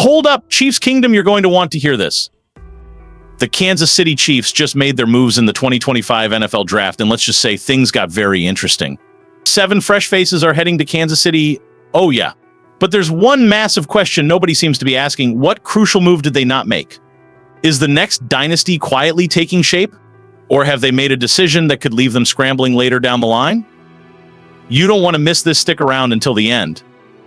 Hold up, Chiefs Kingdom, you're going to want to hear this. The Kansas City Chiefs just made their moves in the 2025 NFL Draft, and let's just say things got very interesting. 7 fresh faces are heading to Kansas City. Oh yeah. But there's one massive question nobody seems to be asking. What crucial move did they not make? Is the next dynasty quietly taking shape? Or have they made a decision that could leave them scrambling later down the line? You don't want to miss this. Stick around until the end.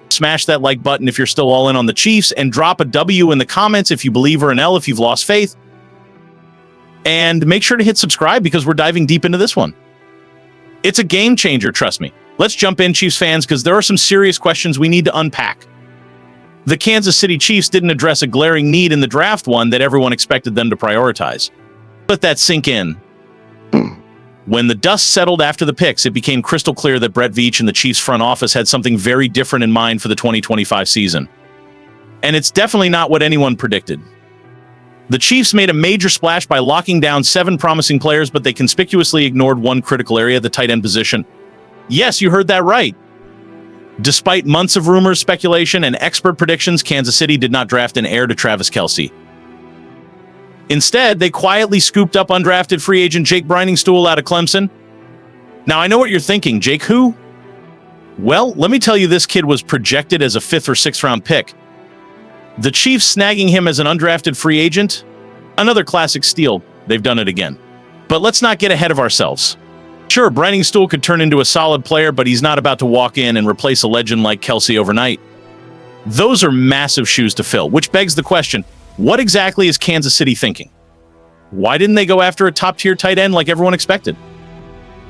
Smash that like button if you're still all in on the Chiefs, and drop a W in the comments if you believe, or an L if you've lost faith. And make sure to hit subscribe because we're diving deep into this one. It's a game changer, trust me. Let's jump in, Chiefs fans, because there are some serious questions we need to unpack. The Kansas City Chiefs didn't address a glaring need in the draft one that everyone expected them to prioritize. Let that sink in. When the dust settled after the picks, it became crystal clear that Brett Veach and the Chiefs front office had something very different in mind for the 2025 season. And it's definitely not what anyone predicted. The Chiefs made a major splash by locking down 7 promising players, but they conspicuously ignored one critical area, the tight end position. Yes, you heard that right. Despite months of rumors, speculation, and expert predictions, Kansas City did not draft an heir to Travis Kelce. Instead, they quietly scooped up undrafted free agent Jake Briningstool out of Clemson. Now, I know what you're thinking. Jake who? Well, let me tell you, this kid was projected as a 5th or 6th round pick. The Chiefs snagging him as an undrafted free agent? Another classic steal. They've done it again. But let's not get ahead of ourselves. Sure, Briningstool could turn into a solid player, but he's not about to walk in and replace a legend like Kelce overnight. Those are massive shoes to fill, which begs the question, what exactly is Kansas City thinking? Why didn't they go after a top-tier tight end like everyone expected?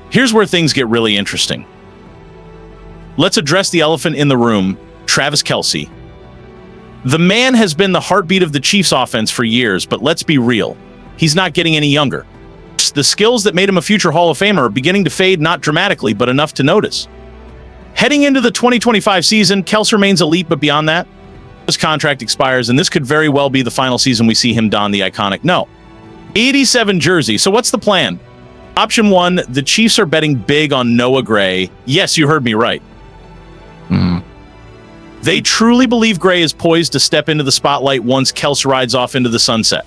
Here's where things get really interesting. Let's address the elephant in the room, Travis Kelce. The man has been the heartbeat of the Chiefs offense for years, but let's be real. He's not getting any younger. The skills that made him a future Hall of Famer are beginning to fade, not dramatically, but enough to notice. Heading into the 2025 season, Kelce remains elite, but beyond that, his contract expires, and this could very well be the final season we see him don the iconic 87 jersey. So what's the plan? Option 1, the Chiefs are betting big on Noah Gray. Yes, you heard me right. They truly believe Gray is poised to step into the spotlight once Kelce rides off into the sunset.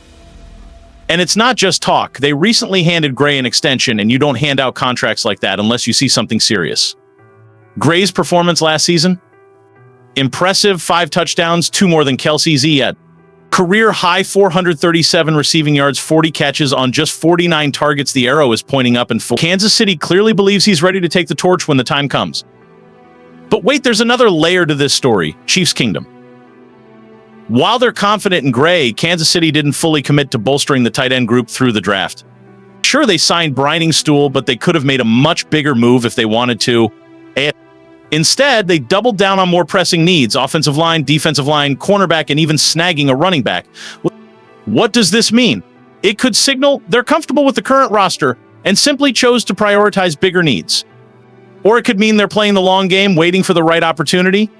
And it's not just talk. They recently handed Gray an extension, and you don't hand out contracts like that unless you see something serious. Gray's performance last season? Impressive, 5 touchdowns, 2 more than Kelce's. He had career high 437 receiving yards, 40 catches on just 49 targets. The arrow is pointing up in full. Kansas City clearly believes he's ready to take the torch when the time comes. But wait, there's another layer to this story, Chiefs Kingdom. While they're confident in Gray, Kansas City didn't fully commit to bolstering the tight end group through the draft. Sure, they signed Briningstool, but they could have made a much bigger move if they wanted to. Instead, they doubled down on more pressing needs: offensive line, defensive line, cornerback, and even snagging a running back. What does this mean? It could signal they're comfortable with the current roster and simply chose to prioritize bigger needs. Or it could mean they're playing the long game, waiting for the right opportunity.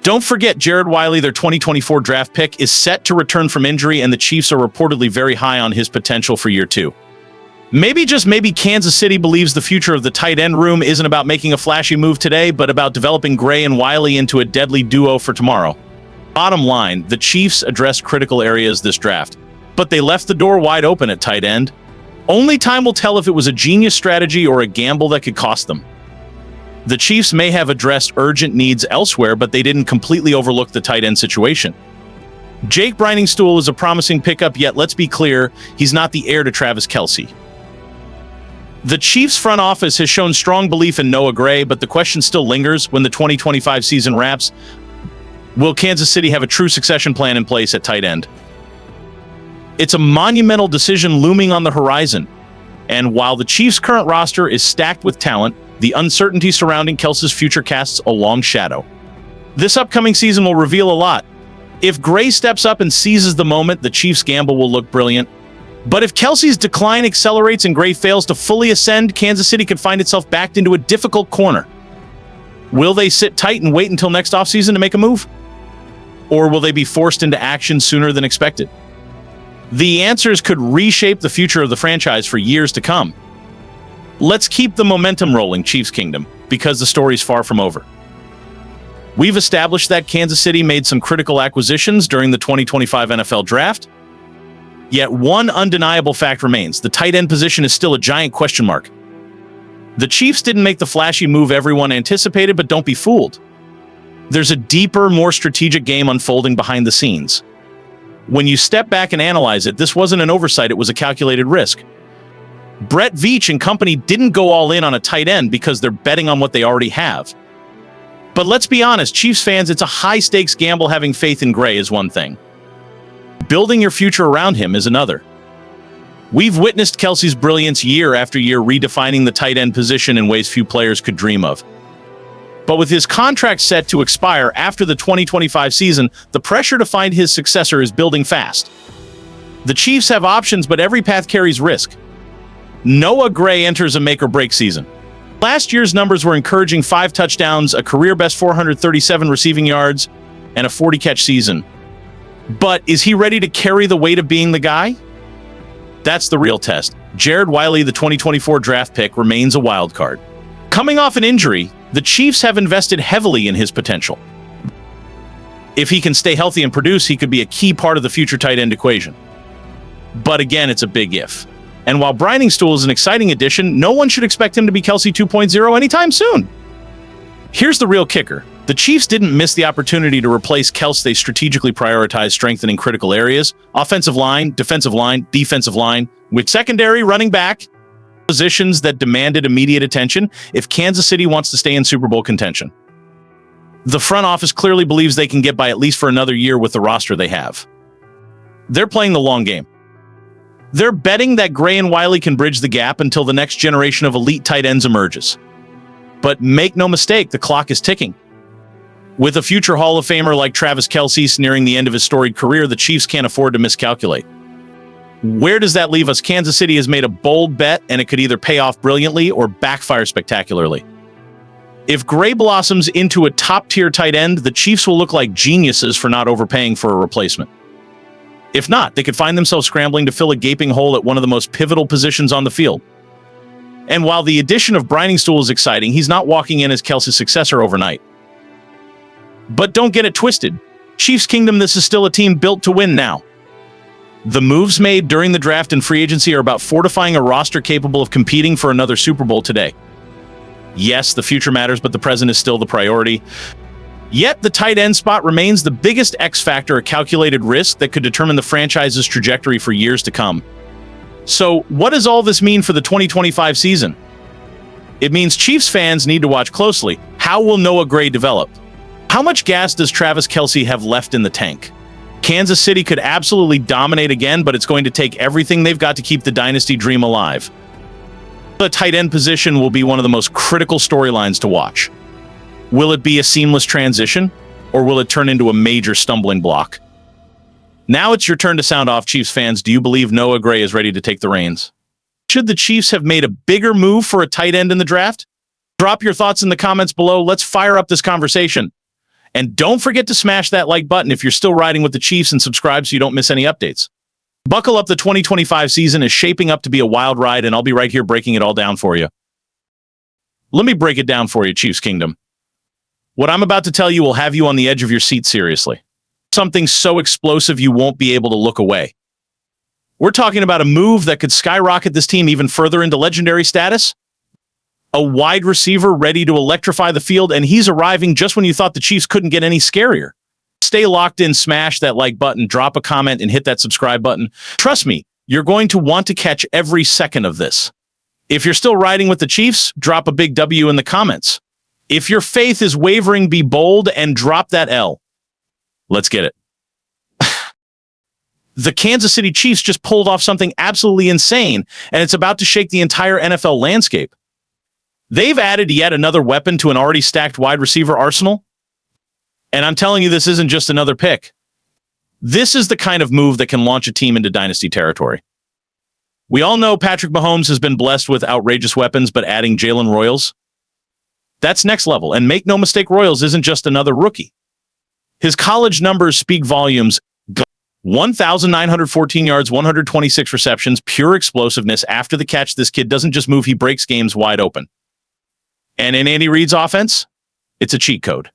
Don't forget, Jared Wiley, their 2024 draft pick, is set to return from injury, and the Chiefs are reportedly very high on his potential for year 2. Maybe, just maybe, Kansas City believes the future of the tight end room isn't about making a flashy move today, but about developing Gray and Wiley into a deadly duo for tomorrow. Bottom line, the Chiefs addressed critical areas this draft, but they left the door wide open at tight end. Only time will tell if it was a genius strategy or a gamble that could cost them. The Chiefs may have addressed urgent needs elsewhere, but they didn't completely overlook the tight end situation. Jake Briningstool is a promising pickup, yet let's be clear, he's not the heir to Travis Kelce. The Chiefs front office has shown strong belief in Noah Gray, but the question still lingers when the 2025 season wraps. Will Kansas City have a true succession plan in place at tight end? It's a monumental decision looming on the horizon. And while the Chiefs' current roster is stacked with talent, the uncertainty surrounding Kelce's future casts a long shadow. This upcoming season will reveal a lot. If Gray steps up and seizes the moment, the Chiefs' gamble will look brilliant. But if Kelce's decline accelerates and Gray fails to fully ascend, Kansas City could find itself backed into a difficult corner. Will they sit tight and wait until next offseason to make a move? Or will they be forced into action sooner than expected? The answers could reshape the future of the franchise for years to come. Let's keep the momentum rolling, Chiefs Kingdom, because the story's far from over. We've established that Kansas City made some critical acquisitions during the 2025 NFL Draft. Yet one undeniable fact remains. The tight end position is still a giant question mark. The Chiefs didn't make the flashy move everyone anticipated, but don't be fooled. There's a deeper, more strategic game unfolding behind the scenes. When you step back and analyze it, this wasn't an oversight, it was a calculated risk. Brett Veach and company didn't go all in on a tight end because they're betting on what they already have. But let's be honest, Chiefs fans, it's a high-stakes gamble. Having faith in Gray is one thing. Building your future around him is another. We've witnessed Kelce's brilliance year after year, redefining the tight end position in ways few players could dream of. But with his contract set to expire after the 2025 season, the pressure to find his successor is building fast. The Chiefs have options, but every path carries risk. Noah Gray enters a make-or-break season. Last year's numbers were encouraging: 5 touchdowns, a career-best 437 receiving yards, and a 40-catch season. But is he ready to carry the weight of being the guy? That's the real test. Jared Wiley, the 2024 draft pick, remains a wild card. Coming off an injury, the Chiefs have invested heavily in his potential. If he can stay healthy and produce, he could be a key part of the future tight end equation. But again, it's a big if. And while Briningstool is an exciting addition, no one should expect him to be Kelce 2.0 anytime soon. Here's the real kicker. The Chiefs didn't miss the opportunity to replace Kelce. They strategically prioritized strengthening critical areas: offensive line, defensive line, with secondary, running back, positions that demanded immediate attention if Kansas City wants to stay in Super Bowl contention. The front office clearly believes they can get by at least for another year with the roster they have. They're playing the long game. They're betting that Gray and Wiley can bridge the gap until the next generation of elite tight ends emerges. But make no mistake, the clock is ticking. With a future Hall of Famer like Travis Kelce nearing the end of his storied career, the Chiefs can't afford to miscalculate. Where does that leave us? Kansas City has made a bold bet, and it could either pay off brilliantly or backfire spectacularly. If Gray blossoms into a top-tier tight end, the Chiefs will look like geniuses for not overpaying for a replacement. If not, they could find themselves scrambling to fill a gaping hole at one of the most pivotal positions on the field. And while the addition of Briningstool is exciting, he's not walking in as Kelce's successor overnight. But don't get it twisted. Chiefs Kingdom, this is still a team built to win now. The moves made during the draft and free agency are about fortifying a roster capable of competing for another Super Bowl today. Yes, the future matters, but the present is still the priority. Yet the tight end spot remains the biggest X factor, a calculated risk that could determine the franchise's trajectory for years to come. So what does all this mean for the 2025 season? It means Chiefs fans need to watch closely. How will Noah Gray develop? How much gas does Travis Kelce have left in the tank? Kansas City could absolutely dominate again, but it's going to take everything they've got to keep the dynasty dream alive. The tight end position will be one of the most critical storylines to watch. Will it be a seamless transition, or will it turn into a major stumbling block? Now it's your turn to sound off, Chiefs fans. Do you believe Noah Gray is ready to take the reins? Should the Chiefs have made a bigger move for a tight end in the draft? Drop your thoughts in the comments below. Let's fire up this conversation. And don't forget to smash that like button if you're still riding with the Chiefs, and subscribe so you don't miss any updates. Buckle up, the 2025 season is shaping up to be a wild ride, and I'll be right here breaking it all down for you. Let me break it down for you, Chiefs Kingdom. What I'm about to tell you will have you on the edge of your seat seriously. Something so explosive you won't be able to look away. We're talking about a move that could skyrocket this team even further into legendary status. A wide receiver ready to electrify the field, and he's arriving just when you thought the Chiefs couldn't get any scarier. Stay locked in, smash that like button, drop a comment, and hit that subscribe button. Trust me, you're going to want to catch every second of this. If you're still riding with the Chiefs, drop a big W in the comments. If your faith is wavering, be bold and drop that L. Let's get it. The Kansas City Chiefs just pulled off something absolutely insane, and it's about to shake the entire NFL landscape. They've added yet another weapon to an already stacked wide receiver arsenal. And I'm telling you, this isn't just another pick. This is the kind of move that can launch a team into dynasty territory. We all know Patrick Mahomes has been blessed with outrageous weapons, but adding Jalen Royals, that's next level. And make no mistake, Royals isn't just another rookie. His college numbers speak volumes. 1,914 yards, 126 receptions, pure explosiveness after the catch. This kid doesn't just move, he breaks games wide open. And in Andy Reid's offense, it's a cheat code.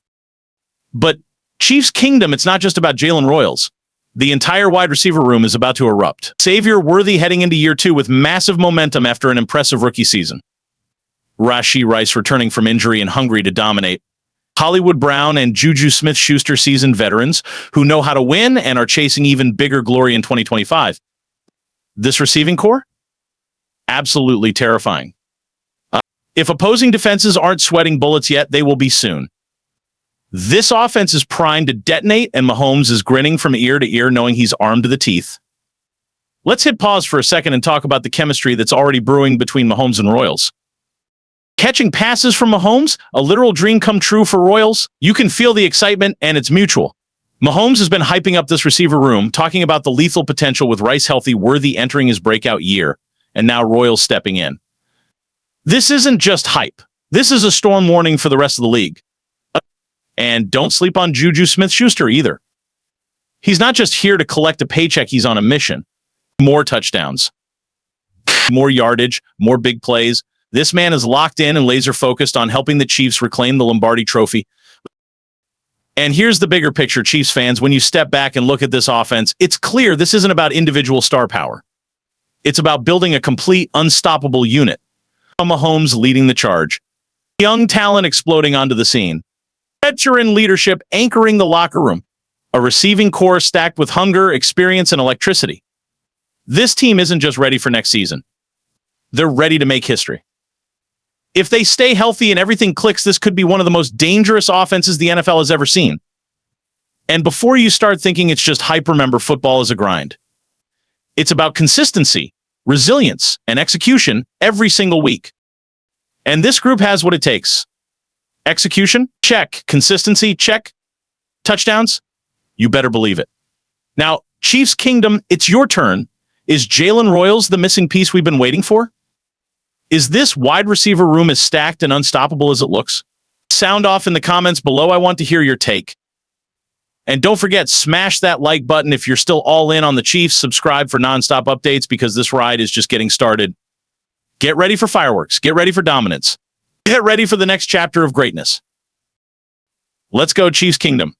But Chiefs Kingdom, it's not just about Jalen Royals. The entire wide receiver room is about to erupt. Xavier Worthy heading into year 2 with massive momentum after an impressive rookie season. Rashee Rice returning from injury and hungry to dominate. Hollywood Brown and Juju Smith-Schuster seasoned veterans who know how to win and are chasing even bigger glory in 2025. This receiving core? Absolutely terrifying. If opposing defenses aren't sweating bullets yet, they will be soon. This offense is primed to detonate, and Mahomes is grinning from ear to ear knowing he's armed to the teeth. Let's hit pause for a second and talk about the chemistry that's already brewing between Mahomes and Royals. Catching passes from Mahomes, a literal dream come true for Royals. You can feel the excitement, and it's mutual. Mahomes has been hyping up this receiver room, talking about the lethal potential with Rice healthy, Worthy entering his breakout year, and now Royals stepping in. This isn't just hype. This is a storm warning for the rest of the league. And don't sleep on Juju Smith-Schuster either. He's not just here to collect a paycheck, he's on a mission. More touchdowns, more yardage, more big plays. This man is locked in and laser focused on helping the Chiefs reclaim the Lombardi Trophy. And here's the bigger picture, Chiefs fans. When you step back and look at this offense, it's clear this isn't about individual star power. It's about building a complete, unstoppable unit. Mahomes leading the charge. Young talent exploding onto the scene. Veteran leadership anchoring the locker room. A receiving core stacked with hunger, experience, and electricity. This team isn't just ready for next season. They're ready to make history. If they stay healthy and everything clicks, this could be one of the most dangerous offenses the NFL has ever seen. And before you start thinking it's just hype, remember football is a grind. It's about consistency, resilience, and execution every single week. And this group has what it takes. Execution? Check. Consistency? Check. Touchdowns? You better believe it. Now, Chiefs Kingdom, it's your turn. Is Jalen Royals the missing piece we've been waiting for? Is this wide receiver room as stacked and unstoppable as it looks? Sound off in the comments below. I want to hear your take. And don't forget, smash that like button if you're still all in on the Chiefs. Subscribe for nonstop updates because this ride is just getting started. Get ready for fireworks. Get ready for dominance. Get ready for the next chapter of greatness. Let's go, Chiefs Kingdom.